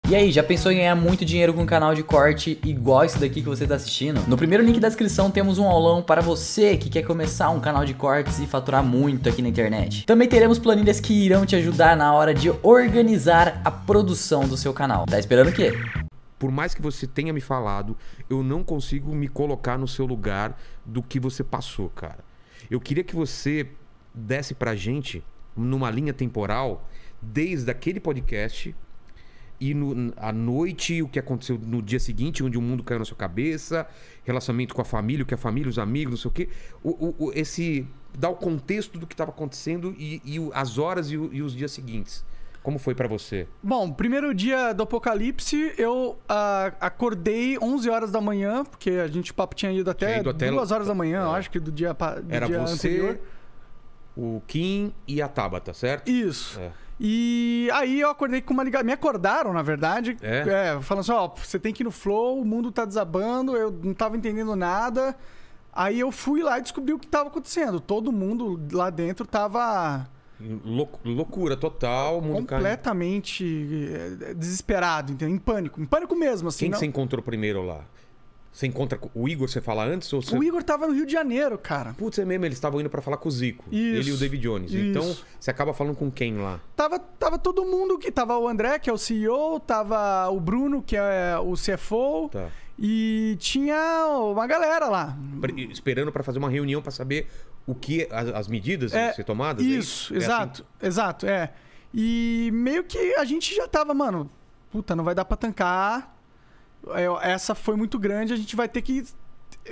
E aí, já pensou em ganhar muito dinheiro com um canal de corte igual esse daqui que você está assistindo? No primeiro link da descrição temos um aulão para você que quer começar um canal de cortes e faturar muito aqui na internet. Também teremos planilhas que irão te ajudar na hora de organizar a produção do seu canal. Tá esperando o quê? Por mais que você tenha me falado, eu não consigo me colocar no seu lugar do que você passou, cara. Eu queria que você desse pra gente, numa linha temporal, desde aquele podcast... E à noite, o que aconteceu no dia seguinte, onde o mundo caiu na sua cabeça, relacionamento com a família, o que a família, os amigos, não sei o quê. Dá o contexto do que estava acontecendo e as horas e os dias seguintes. Como foi pra você? Bom, primeiro dia do apocalipse, eu acordei 11 horas da manhã, porque o papo tinha ido até 2 horas da manhã, eu acho que do dia Era dia você, anterior. O Kim e a Tabata, certo? Isso. É. E aí eu acordei com uma ligação. Me acordaram, na verdade. Falando assim, ó, você tem que ir no flow, o mundo tá desabando, eu não tava entendendo nada. Aí eu fui lá e descobri o que tava acontecendo. Todo mundo lá dentro tava... Loucura total. Completamente desesperado, entendeu? Em pânico. Em pânico mesmo, assim. Quem que você encontrou primeiro lá? Você encontra o Igor, você fala antes? Ou você... O Igor tava no Rio de Janeiro, cara. Putz, é mesmo, eles estavam indo pra falar com o Zico. Isso, ele e o David Jones. Isso. Então, você acaba falando com quem lá? Tava todo mundo que... Tava o André, que é o CEO, tava o Bruno, que é o CFO. Tá. E tinha uma galera lá. Esperando pra fazer uma reunião pra saber o que... As medidas a ser tomadas? Isso, exato. Assim? Exato, é. E meio que a gente já tava, mano... Puta, não vai dar pra tancar... Essa foi muito grande, a gente vai ter que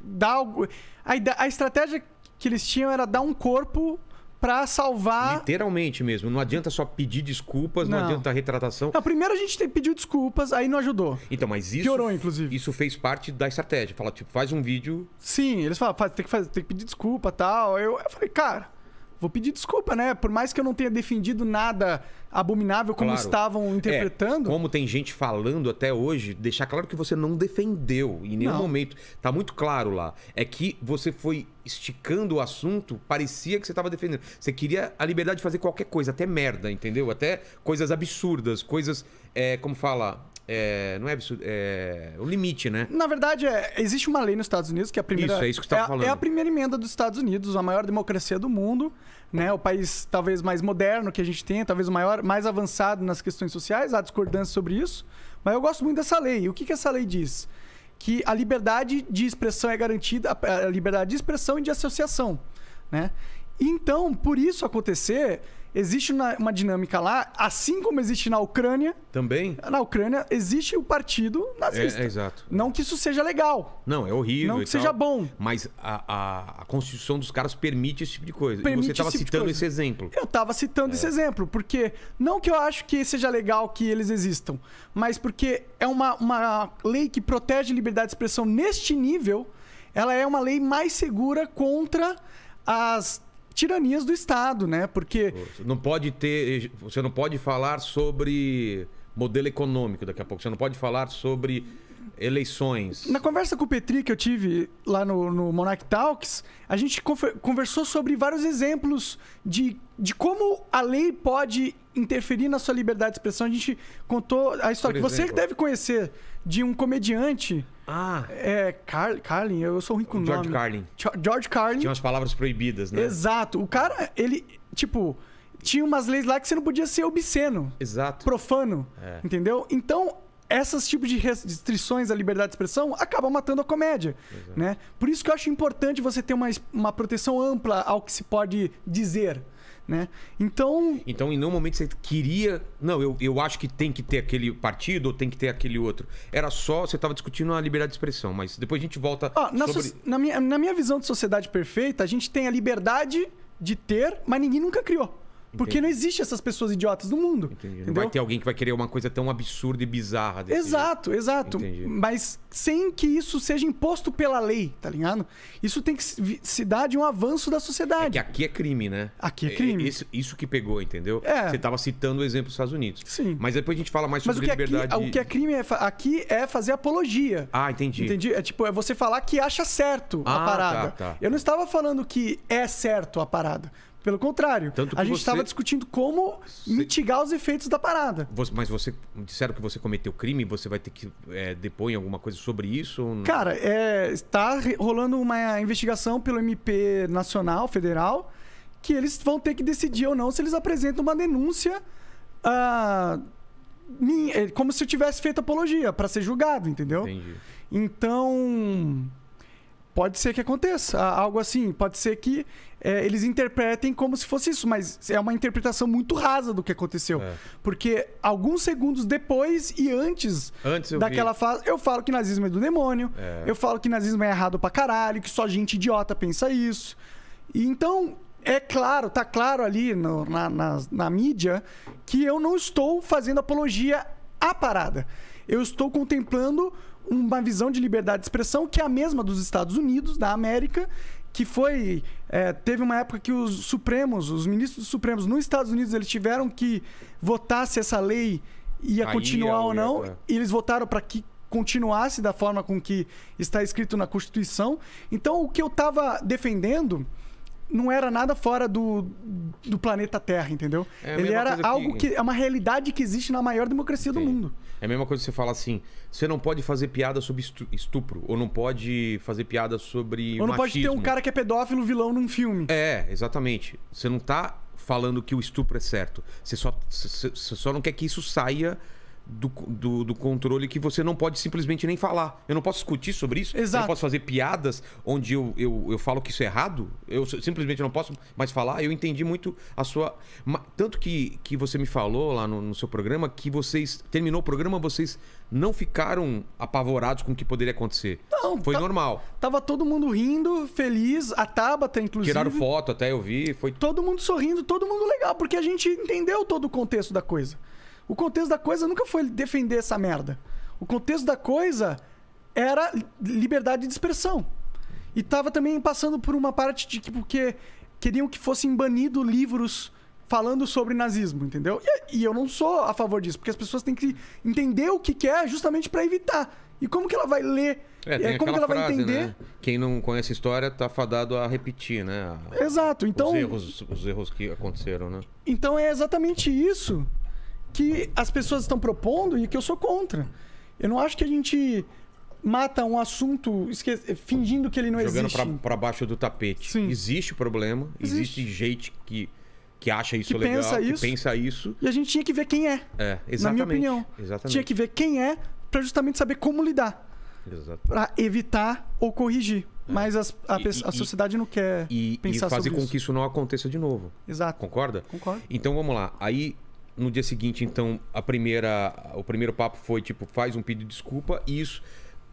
dar algo. A estratégia que eles tinham era dar um corpo pra salvar. Literalmente mesmo. Não adianta só pedir desculpas, não adianta retratação. Não, primeiro a gente pediu desculpas, aí não ajudou. Então, mas isso. Piorou, inclusive. Isso fez parte da estratégia. Fala, tipo, faz um vídeo. Sim, eles falam, tem que pedir desculpa e tal. Eu falei, cara. Vou pedir desculpa, né? Por mais que eu não tenha defendido nada abominável como estavam interpretando. Como tem gente falando até hoje, deixar claro que você não defendeu em nenhum momento. Tá muito claro lá. É que você foi esticando o assunto, parecia que você tava defendendo. Você queria a liberdade de fazer qualquer coisa, até merda, entendeu? Até coisas absurdas, coisas, como fala... não é absurdo, é o limite, né? Na verdade, existe uma lei nos Estados Unidos que é a primeira... Isso que você tá falando. É a primeira emenda dos Estados Unidos, a maior democracia do mundo, né? O país talvez mais moderno que a gente tem, talvez o mais avançado nas questões sociais, há discordância sobre isso, mas eu gosto muito dessa lei. E o que essa lei diz? Que a liberdade de expressão é garantida, a liberdade de expressão e de associação, né? Então, por isso acontecer... Existe uma dinâmica lá, assim como existe na Ucrânia. Também? Na Ucrânia existe o partido nazista. Exato. Não que isso seja legal. Não, é horrível. Não que seja bom. Mas a Constituição dos caras permite esse tipo de coisa. E você estava citando esse exemplo. Eu estava citando esse exemplo, porque não que eu acho que seja legal que eles existam, mas porque é uma lei que protege a liberdade de expressão neste nível, ela é uma lei mais segura contra as tiranias do Estado, né? Porque... Você não pode falar sobre modelo econômico daqui a pouco. Você não pode falar sobre eleições. Na conversa com o Petri que eu tive lá no Monarch Talks, a gente conversou sobre vários exemplos de como a lei pode interferir na sua liberdade de expressão. A gente contou a história que você deve conhecer de um comediante... Carlin, eu sou ruim com o nome. George Carlin. George Carlin. Tinha umas palavras proibidas, né? Exato. O cara, ele, tinha umas leis lá que você não podia ser obsceno. Exato. Profano. Entendeu? Então, esses tipos de restrições à liberdade de expressão acabam matando a comédia, né? Por isso que eu acho importante você ter uma proteção ampla ao que se pode dizer, né? Então, em nenhum momento você queria... Não, eu acho que tem que ter aquele partido ou tem que ter aquele outro. Era só... Você estava discutindo a liberdade de expressão, mas depois a gente volta sobre... Na minha visão de sociedade perfeita, a gente tem a liberdade de ter, mas ninguém nunca criou. Porque não existe essas pessoas idiotas no mundo. Entendi. Não vai ter alguém que vai querer uma coisa tão absurda e bizarra desse Exato. Entendi. Mas sem que isso seja imposto pela lei, tá ligado? Isso tem que se dar de um avanço da sociedade. É que aqui é crime, né? Aqui é crime. Isso que pegou, entendeu? É. Você estava citando o exemplo dos Estados Unidos. Sim. Mas depois a gente fala mais sobre liberdade. O que é crime aqui é fazer apologia. Ah, entendi. Entendi? É você falar que acha certo a parada. Tá. Eu não estava falando que é certo a parada. Pelo contrário. Tanto que a gente você- estava discutindo como mitigar os efeitos da parada. Mas você disseram que você cometeu crime, você vai ter que depor em alguma coisa sobre isso? Ou não? Cara, está rolando uma investigação pelo MP Nacional, Federal, que eles vão ter que decidir ou não se eles apresentam uma denúncia como se eu tivesse feito apologia, para ser julgado, entendeu? Entendi. Então, pode ser que aconteça algo assim. Pode ser que eles interpretem como se fosse isso, mas é uma interpretação muito rasa do que aconteceu. Porque alguns segundos depois e antes daquela fase, eu falo que nazismo é do demônio, eu falo que nazismo é errado pra caralho, que só gente idiota pensa isso. E então, é claro, tá claro ali na mídia que eu não estou fazendo apologia à parada. Eu estou contemplando uma visão de liberdade de expressão que é a mesma dos Estados Unidos, da América, que foi... teve uma época que os ministros supremos nos Estados Unidos, eles tiveram que votar se essa lei ia continuar ou não. E eles votaram para que continuasse da forma com que está escrito na Constituição. Então, o que eu estava defendendo não era nada fora do planeta Terra, entendeu? Ele era algo que é uma realidade que existe na maior democracia do mundo. É a mesma coisa que você fala assim, você não pode fazer piada sobre estupro, ou não pode fazer piada sobre ou não machismo. pode ter um cara que é pedófilo vilão num filme. Exatamente. Você não tá falando que o estupro é certo. Você só não quer que isso saia do controle, que você não pode simplesmente nem falar. Eu não posso discutir sobre isso. Exato. Eu não posso fazer piadas onde eu falo que isso é errado. Eu simplesmente não posso mais falar. Eu entendi muito a sua... Tanto que você me falou lá no seu programa que vocês... Terminou o programa, vocês não ficaram apavorados com o que poderia acontecer. Não. Foi normal. Tava todo mundo rindo, feliz. A Tabata, inclusive. Tiraram foto, até eu vi. Foi... Todo mundo sorrindo, todo mundo legal. Porque a gente entendeu todo o contexto da coisa. O contexto da coisa nunca foi defender essa merda. O contexto da coisa era liberdade de expressão. E tava também passando por uma parte de que porque queriam que fossem banidos livros falando sobre nazismo, entendeu? E eu não sou a favor disso, porque as pessoas têm que entender o que é justamente para evitar. E como que ela vai ler? Como que ela vai entender? Né? Quem não conhece a história tá fadado a repetir, né? Exato. Então, os erros que aconteceram, né? Então é exatamente isso que as pessoas estão propondo e que eu sou contra. Eu não acho que a gente mata um assunto fingindo que ele não existe. Jogando para baixo do tapete. Sim. Existe o problema, existe gente que acha isso que legal, pensa isso. E a gente tinha que ver quem é. Exatamente. Na minha opinião. Exatamente. Tinha que ver quem é para justamente saber como lidar. Exato. Para evitar ou corrigir. Mas a sociedade não quer pensar e fazer sobre com que isso não aconteça de novo. Exato. Concorda? Concordo. Então vamos lá. Aí no dia seguinte, então, o primeiro papo foi tipo, faz um pedido de desculpa e isso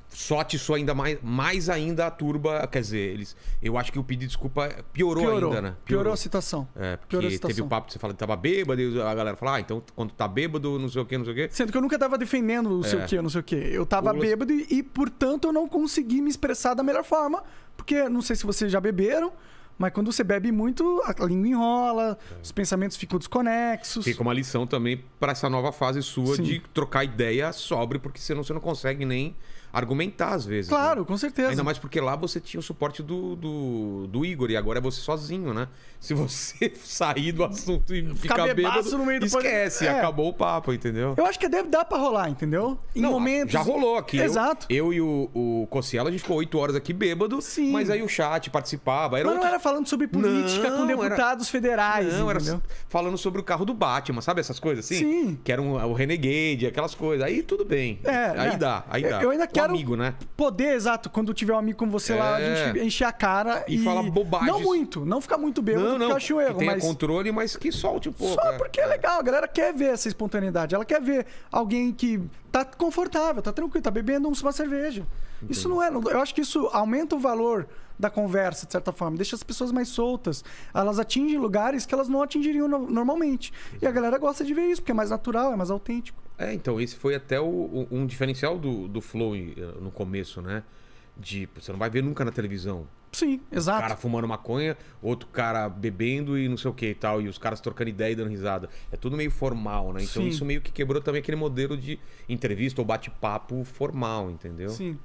só atiçou ainda mais ainda a turba. Quer dizer, eu acho que o pedido de desculpa piorou ainda, né? Piorou a situação. Porque teve o papo que você falou que tava bêbado, e a galera falou, então quando tá bêbado, não sei o quê. Sendo que eu nunca tava defendendo o não sei o quê. Eu tava bêbado e, portanto, eu não consegui me expressar da melhor forma, porque não sei se vocês já beberam, mas quando você bebe muito, a língua enrola, os pensamentos ficam desconexos. Fica uma lição também para essa nova fase sua de trocar ideia sobre, porque senão você não consegue nem argumentar às vezes. Claro, né? Com certeza. Ainda mais porque lá você tinha o suporte do Igor e agora é você sozinho, né? Se você sair do assunto e ficar bêbado, no meio do esquece, acabou o papo, entendeu? Eu acho que deve dar pra rolar, entendeu? Em momentos... Já rolou aqui. Exato. Eu e o Cossielo, a gente ficou 8 horas aqui bêbado, mas aí o chat participava. Mas não era falando sobre política com deputados federais, não, entendeu? Era falando sobre o carro do Batman, sabe essas coisas assim? Sim. Que era o Renegade, aquelas coisas. Aí tudo bem. Aí dá. Eu ainda quero amigo, né? Poder, exato, quando tiver um amigo como você lá, a gente encher a cara e falar bobagem. Não muito, não ficar muito bêbado, porque eu acho um erro. Que tenha controle, mas que solte um pouco. Só porque é legal, a galera quer ver essa espontaneidade. Ela quer ver alguém que tá confortável, tá tranquilo, tá bebendo uma cerveja. Entendi. Isso não é... Eu acho que isso aumenta o valor da conversa, de certa forma. Deixa as pessoas mais soltas. Elas atingem lugares que elas não atingiriam normalmente. E a galera gosta de ver isso, porque é mais natural, é mais autêntico. Então, esse foi até um diferencial do Flow no começo, né? Você não vai ver nunca na televisão. Sim, exato. Um cara fumando maconha, outro cara bebendo e não sei o que e tal. E os caras trocando ideia e dando risada. É tudo meio formal, né? Então isso meio que quebrou também aquele modelo de entrevista ou bate-papo formal, entendeu? Sim.